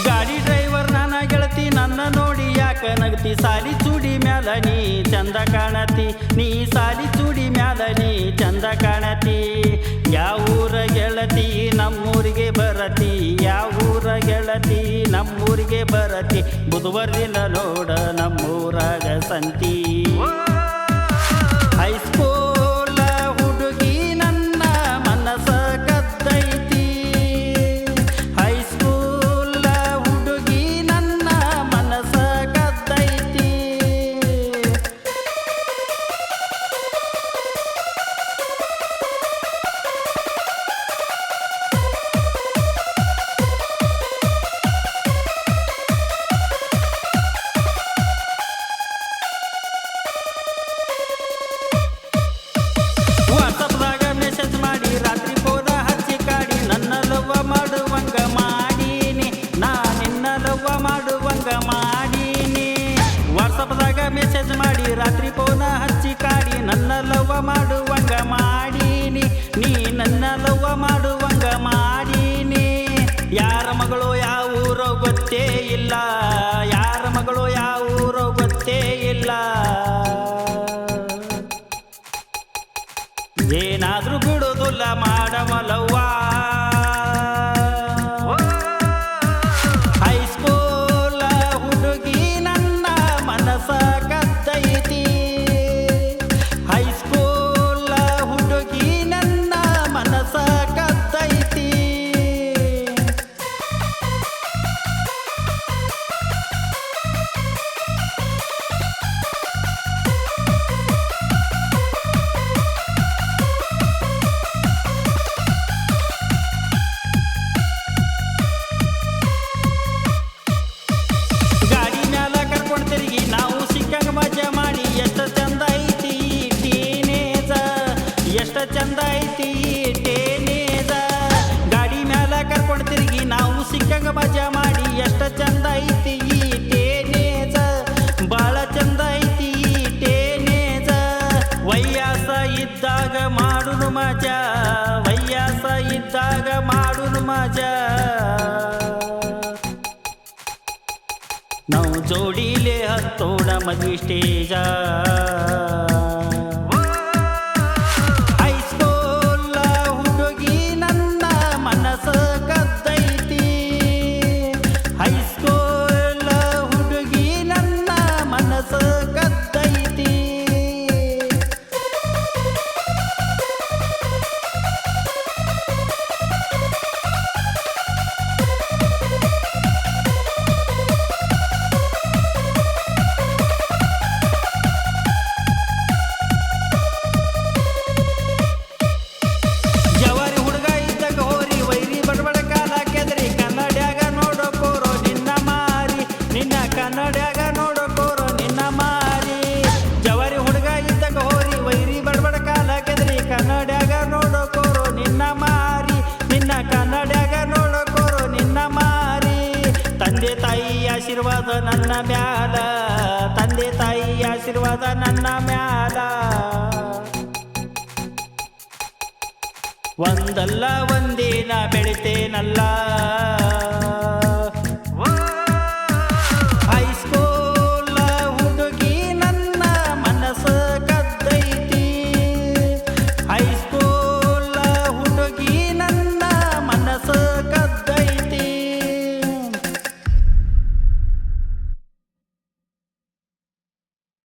ಗಾಡಿ ಡ್ರೈವರ್ ನಾನ ಗೆಳತಿ ನನ್ನ ನೋಡಿ ಯಾಕ ನಗತಿ ಸಾಲಿ ಚೂಡಿ ಮ್ಯಾಲ ನೀ ಚಂದ ಕಾಣತಿ ನೀ ಸಾಲಿ ಚೂಡಿ ಮ್ಯಾಲ ನೀ ಚಂದ ಕಾಣತಿ ಯಾವೂರ ಗೆಳತಿ ನಮ್ಮೂರಿಗೆ ಬರತಿ ಯಾವೂರ ಗೆಳತಿ ನಮ್ಮೂರಿಗೆ ಬರತಿ ಬುಧವಾರ ದಿನ ನೋಡ ನಮ್ಮೂರಾಗ ಸಂತಿ ಹೈಸ್ಕೂಲ ಹುಡುಗಿ ನನ್ನ ಮನಸ ಕದ್ದೈತಿ ಹೈಸ್ಕೂಲ ಹುಡುಗಿ ನನ್ನ ಮನಸ ಕದ್ದೈತಿ ವಾಟ್ಸಪ್ದಾಗ ಮೆಸೇಜ್ ಮಾಡಿ ರಾತ್ರಿ ಫೋನ ಹಚ್ಚಿ ಕಾಡಿ ನನ್ನ ಲವ್ವ ಮಾಡುವಂಗ ಮಾಡೀನಿ ನಾ ನಿನ್ನ ಲವ್ವ ಮಾಡುವಂಗ ಮಾಡೀನಿ ವಾಟ್ಸಪ್ದಾಗ ಮೆಸೇಜ್ ಮಾಡಿ ರಾತ್ರಿ ಫೋನ ಹಚ್ಚಿ ಕಾಡಿ ನನ್ನ ಲವ್ವ ಮಾಡುವಂಗ ಮಾಡೀನಿ ನೀ ನನ್ನ ಲವ್ವ ಮಾಡುವಂಗ ಮಾಡೀನಿ ಯಾರ ಮಗಳು ಯಾವ ಊರೋ ಗೊತ್ತೇ ಇಲ್ಲ ಯಾರ ಮಗಳು ಯಾವ ಊರೋ ಗೊತ್ತೇ ಇಲ್ಲ ಏನಾದ್ರೂ ಬಿಡುದಿಲ್ಲ ಮಾಡಮಲವ್ವ ಹೈಸ್ಕೂಲ ಹುಡುಗಿ ನನ್ನ ಮನಸ ಕದ್ದೈತಿ ಹೈಸ್ಕೂಲ ಹುಡುಗಿ ನನ್ನ ಮನಸ ಕದ್ದೈತಿ ಗಾಡಿ ಮ್ಯಾಲ ಕರ್ಕೊಂಡ್ ತಿರುಗಿ ನಾವು ಸಿಕ್ಕಂಗ ಮಜಾ ಮಾಡಿ ಎಷ್ಟ ಚಂದ ಐತಿ ಟೀನೇಜ ಎಷ್ಟ ಚಂದ ಐತಿ ಟೇನೇಜ ಗಾಡಿ ಮ್ಯಾಲ ಕರ್ಕೊಂಡ್ ತಿರುಗಿ ನಾವು ಸಿಕ್ಕಂಗ ಮಜಾ ಮಾಡಿ ಎಷ್ಟ ಚಂದ ಐತಿ ಟೇನೇಜ ಬಾಳ ಚಂದ ಐತಿ ಟೇನೇಜ ವಯ್ಯಾಸ ಇದ್ದಾಗ ಮಾಡುನು ಮಜಾ ವಯ್ಯಾಸ ಇದ್ದಾಗ ಮಾಡುನು ಮಜಾ ನಾವು ಜೋಡಿಲೆ ಹತ್ತೋಣ ಮದ್ವಿ ಸ್ಟೇಜ ಹೈಸ್ಕೂಲ ಹುಡುಗಿ ನನ್ನ ಮನಸ ಕದ್ದೈತಿ ಹೈಸ್ಕೂಲ ಹುಡುಗಿ ನನ್ನ ಮನಸ ಕದ್ದೈತಿ ಜವಾರಿ ಹುಡುಗ ಇದ್ದಾಗ ಹೋರಿ ವೈರಿ ಬಡಬಡ ಕಾಲ ಕೆದರಿ ಕನ್ನಡ್ಯಾಗ ನೋಡೋಕೋರೋ ನಿನ್ನ ಮಾರಿ ನಿನ್ನ ಕನ್ನಡ್ಯಾಗ ನೋಡೋಕೋರೋ ನಿನ್ನ ಮಾರಿ ಜವಾರಿ ಹುಡುಗ ಇದ್ದಾಗ ಹೋರಿ ವೈರಿ ಬಡಬಡ ಕಾಲ ಕೆದರಿ ಕನ್ನಡ್ಯಾಗ ನೋಡೋಕೋರೋ ನಿನ್ನ ಮಾರಿ ನಿನ್ನ ಕನ್ನಡ್ಯಾಗ ನೋಡೋಕೋರೋ ನಿನ್ನ ಮಾರಿ ತಂದೆ ತಾಯಿ ಆಶೀರ್ವಾದ ನನ್ನ ಮ್ಯಾಲ ತಂದೆ ತಾಯಿ ಆಶೀರ್ವಾದ ನನ್ನ ಮ್ಯಾಲ ಒಂದಲ್ಲ ಒಂದಿನ ಬೆಳಿತೇನಲ್ಲ